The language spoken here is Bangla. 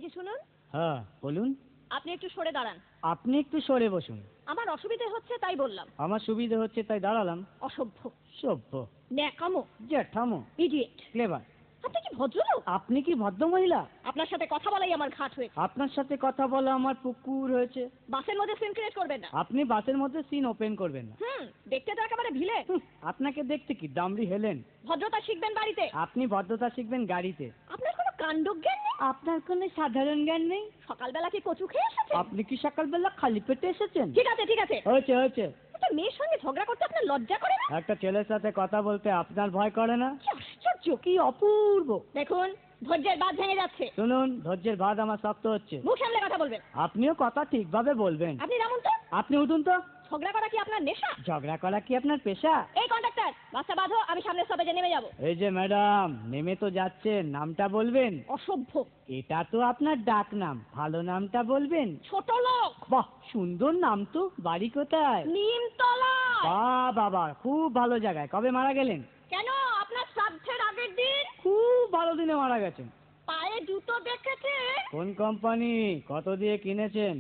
বলছি শুনুন। হ্যাঁ বলুন। আপনি একটু সরে দাঁড়ান। আপনি একটু সরে বসুন। আমার অসুবিধে হচ্ছে তাই বললাম। আমার সুবিধে হচ্ছে তাই দাঁড়ালাম। অসভ্য, সভ্য, ন্যাকামো, জ্যাঠামো, ইডিয়েট। ক্লেভার। আপনি কি ভদ্রলোক? আপনি কি ভদ্র মহিলা? আপনার সাথে কথা বলাই আমার ঘাট হয়েছে। আপনার সাথে কথা বলা আমার পুকুর হয়েছে। বাসের মধ্যে সিন ক্রিয়েট করবেন না। আপনি বাসের মধ্যে সিন ওপেন করবেন না। দেখতে তো একেবারে ভিলে। আপনাকে দেখতে কি দামড়ি হেলেন? ভদ্রতা শিখবেন বাড়িতে। আপনি ভদ্রতা শিখবেন গাড়িতে। আপনার কোনো কাণ্ডজ্ঞান নেই। আপনার কোনো সাধারণ জ্ঞান নেই। সকালবেলা কি কচু খেয়ে এসেছেন? আপনি কি সকালবেলা খালি পেটে এসেছেন? ঠিক আছে ঠিক আছে, হয়েছে হয়েছে। একটা মেয়ের সঙ্গে ঝগড়া করতে আপনার লজ্জা করে না? একটা ছেলের সাথে কথা বলতে আপনার ভয় করে না? কি আশ্চর্য, কি অপূর্ব। দেখুন ধৈর্যের বাঁধ ভেঙে যাচ্ছে। শুনুন, ধৈর্যের বাঁধ আমার শক্ত হচ্ছে। মুখ সামলে কথা বলবেন। আপনিও কথা ঠিকভাবে বলবেন। আপনি নামুন তো। আপনি উঠুন তো। ঝগড়া করা কি আপনার নেশা? ঝগড়া করা কি আপনার পেশা? এই কন্ডাক্টর, বাসটা বাঁধো, আমি সামনের স্টপেজে নেমে যাব। এই যে ম্যাডাম, নেমে তো যাচ্ছেন, নামটা বলবেন। অসভ্য। এটা তো আপনার ডাক নাম, ভালো নামটা বলবেন। ছোট লোক। বাহ, সুন্দর নাম তো। বাড়ি কোথায়? নিমতলা। বাহ বাবা, খুব ভালো জায়গায়। কবে মারা গেলেন? কেন, আপনার শ্রাদ্ধের আগের দিন। খুব ভালো দিনে মারা গেছেন। পায়ে জুতো দেখেছে? কোন কোম্পানি? কত দিয়ে কিনেছেন?